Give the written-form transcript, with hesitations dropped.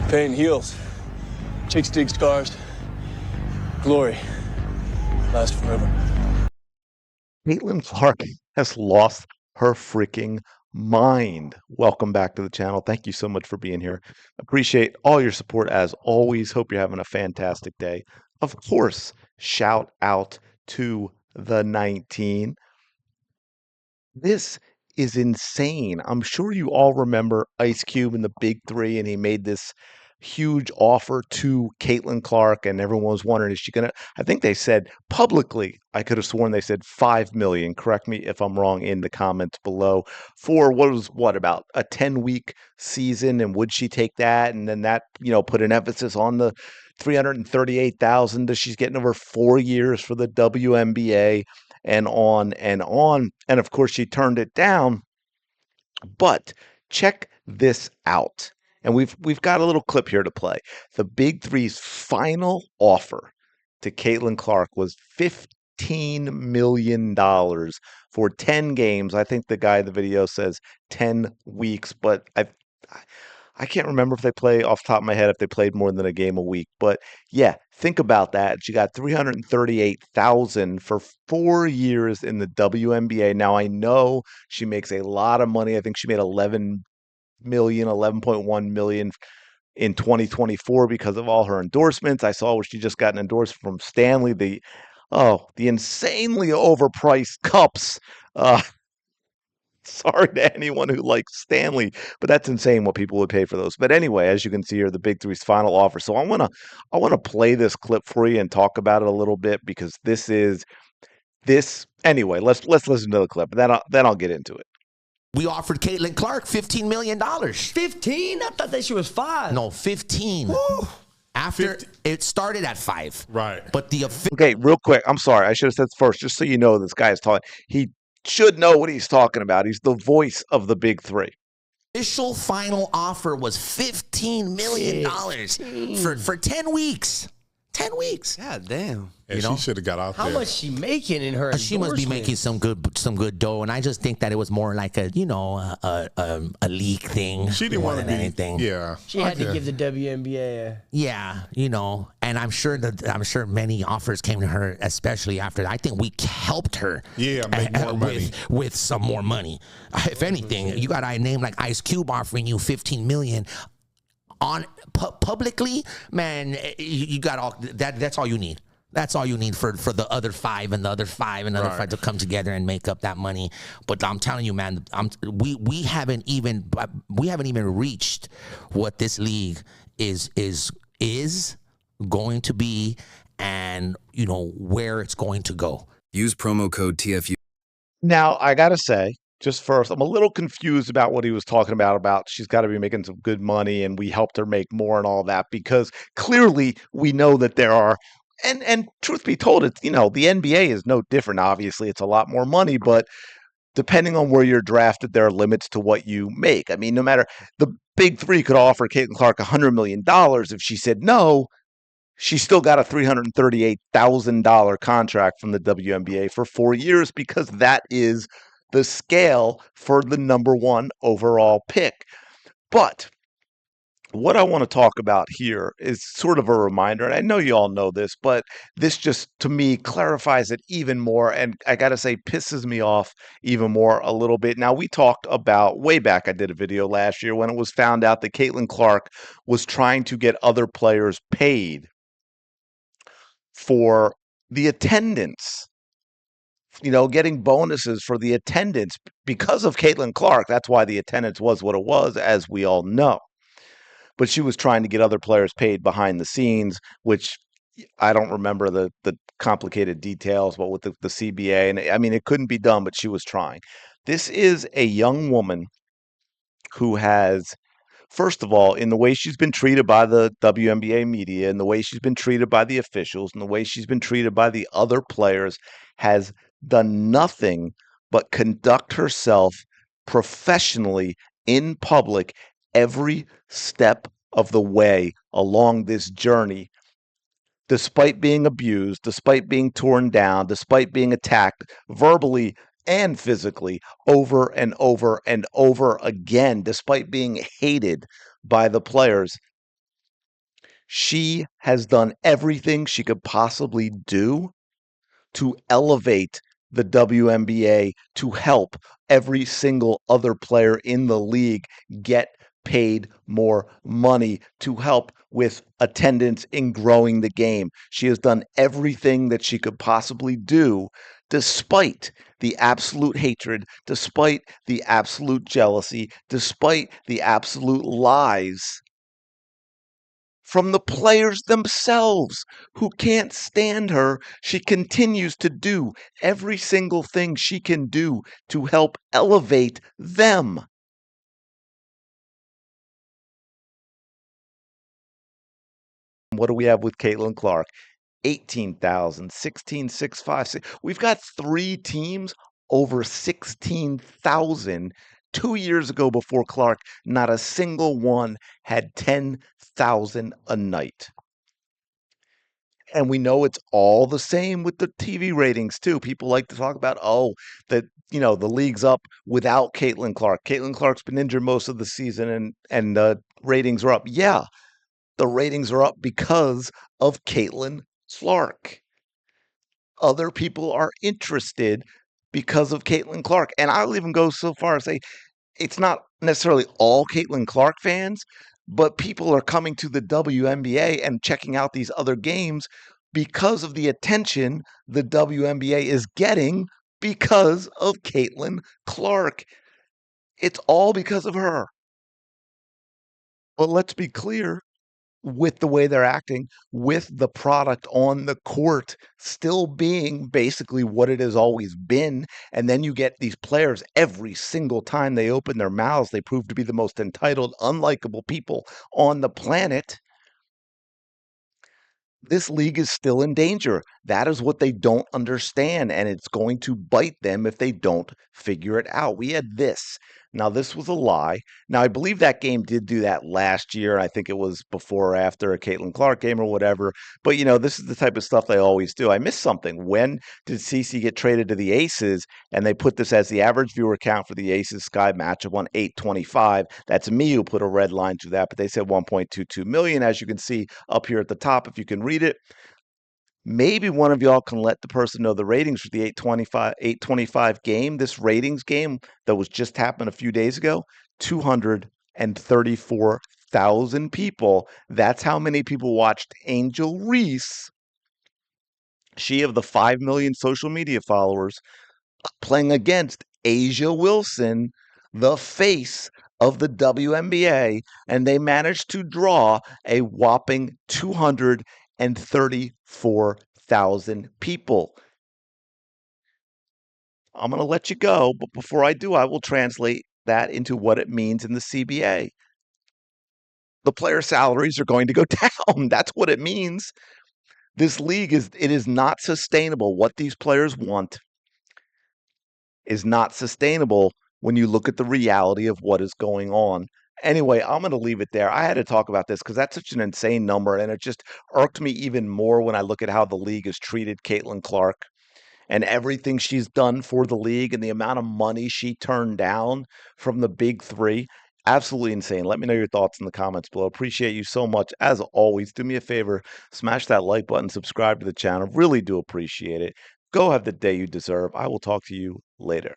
Pain heals. Chicks dig scars. Glory lasts forever. Caitlin Clark has lost her freaking mind. Welcome back to the channel. Thank you so much for being here. Appreciate all your support as always. Hope you're having a fantastic day. Of course, shout out to the 19. This is insane. I'm sure you all remember Ice Cube and the Big Three, and he made this huge offer to Caitlin Clark, and everyone was wondering, is she gonna? I think they said publicly, I could have sworn they said 5 million. Correct me if I'm wrong in the comments below. For what about a 10-week season, and would she take that? And then that, put an emphasis on the 338,000 that she's getting over 4 years for the WNBA and on and on. And of course, she turned it down. But check this out. And we've got a little clip here to play. The Big Three's final offer to Caitlin Clark was $15 million for 10 games. I think the guy in the video says 10 weeks, but I can't remember if they play off the top of my head if they played more than a game a week. But yeah, think about that. She got 338,000 for 4 years in the WNBA. Now I know she makes a lot of money. I think she made 11 million, 11.1 million in 2024 because of all her endorsements. I saw where she just got an endorsement from Stanley, the insanely overpriced cups. Sorry to anyone who likes Stanley, but that's insane what people would pay for those. But anyway, as you can see here, the Big Three's final offer. So I wanna play this clip for you and talk about it a little bit because this. Anyway, let's listen to the clip. Then I'll get into it. We offered Caitlin Clark $15 million. 15? I thought that she was 5. No, 15. Woo. After it started at 5. Right. But the Okay, real quick. I'm sorry. I should have said first, just so you know this guy is talking. He should know what he's talking about. He's the voice of the Big Three. official final offer was $15 million for 10 weeks. 10 weeks. God damn. And she should have got out How there. much she making in her She must be making some good dough, and I just think that it was more like a leak thing. She didn't want to be anything. Yeah. She had to give the WNBA Yeah, and I'm sure many offers came to her, especially after that. I think we helped her. Yeah, make more money with some more money. If anything, you got a name like Ice Cube offering you $15 million. On publicly, man, you got all that. That's all you need. That's all you need for the other 5 and the other 5 and the other 5 to come together and make up that money. But I'm telling you, man, we haven't even reached what this league is going to be, and where it's going to go. Use promo code TFU. Now I gotta say, just first, I'm a little confused about what he was talking about she's got to be making some good money and we helped her make more and all that, because clearly we know that there are, and truth be told, it's, the NBA is no different. Obviously, it's a lot more money, but depending on where you're drafted, there are limits to what you make. I mean, no matter, the Big Three could offer Caitlin Clark $100 million. If she said no, she still got a $338,000 contract from the WNBA for 4 years, because that is the scale for the number 1 overall pick. But what I want to talk about here is sort of a reminder, and I know you all know this, but this just, to me, clarifies it even more, and I got to say, pisses me off even more a little bit. Now, we talked about, way back, I did a video last year when it was found out that Caitlin Clark was trying to get other players paid for the attendance. Getting bonuses for the attendance because of Caitlin Clark. That's why the attendance was what it was, as we all know. But she was trying to get other players paid behind the scenes, which I don't remember the complicated details, but with the CBA. And I mean, it couldn't be done, but she was trying. This is a young woman who has, first of all, in the way she's been treated by the WNBA media, and the way she's been treated by the officials, and the way she's been treated by the other players, has done nothing but conduct herself professionally in public every step of the way along this journey, despite being abused, despite being torn down, despite being attacked verbally and physically over and over and over again, despite being hated by the players. She has done everything she could possibly do to elevate the WNBA, to help every single other player in the league get paid more money, to help with attendance in growing the game. She has done everything that she could possibly do, despite the absolute hatred, despite the absolute jealousy, despite the absolute lies from the players themselves who can't stand her. She continues to do every single thing she can do to help elevate them. What do we have with Caitlin Clark? 18,000, 16,656. We've got 3 teams over 16,000. 2 years ago before Clark, not a single one had 10,000 a night. And we know it's all the same with the TV ratings too. People like to talk about, oh, that the league's up without Caitlin Clark. Caitlin Clark's been injured most of the season, and ratings are up. Yeah, the ratings are up because of Caitlin Clark. Other people are interested because of Caitlin Clark, and I'll even go so far as say it's not necessarily all Caitlin Clark fans, but people are coming to the WNBA and checking out these other games because of the attention the WNBA is getting because of Caitlin Clark. It's all because of her. But let's be clear, with the way they're acting, with the product on the court still being basically what it has always been. And then you get these players every single time they open their mouths, they prove to be the most entitled, unlikable people on the planet. This league is still in danger. That is what they don't understand, and it's going to bite them if they don't figure it out. We had this. Now, this was a lie. Now, I believe that game did do that last year. I think it was before or after a Caitlin Clark game or whatever. But, this is the type of stuff they always do. I missed something. When did Cece get traded to the Aces? And they put this as the average viewer count for the Aces Sky matchup on 825. That's me who put a red line to that, but they said 1.22 million, as you can see up here at the top if you can read it. Maybe one of y'all can let the person know the ratings for the 825 game. This ratings game that was just happened a few days ago, 234,000 people. That's how many people watched Angel Reese, she of the 5 million social media followers, playing against Asia Wilson, the face of the WNBA, and they managed to draw a whopping 234,000 people. I'm going to let you go, but before I do, I will translate that into what it means in the CBA. The player salaries are going to go down. That's what it means. This league is not sustainable. What these players want is not sustainable when you look at the reality of what is going on. Anyway, I'm going to leave it there. I had to talk about this because that's such an insane number, and it just irked me even more when I look at how the league has treated Caitlin Clark and everything she's done for the league and the amount of money she turned down from the big 3. Absolutely insane. Let me know your thoughts in the comments below. Appreciate you so much. As always, do me a favor, smash that like button, subscribe to the channel. Really do appreciate it. Go have the day you deserve. I will talk to you later.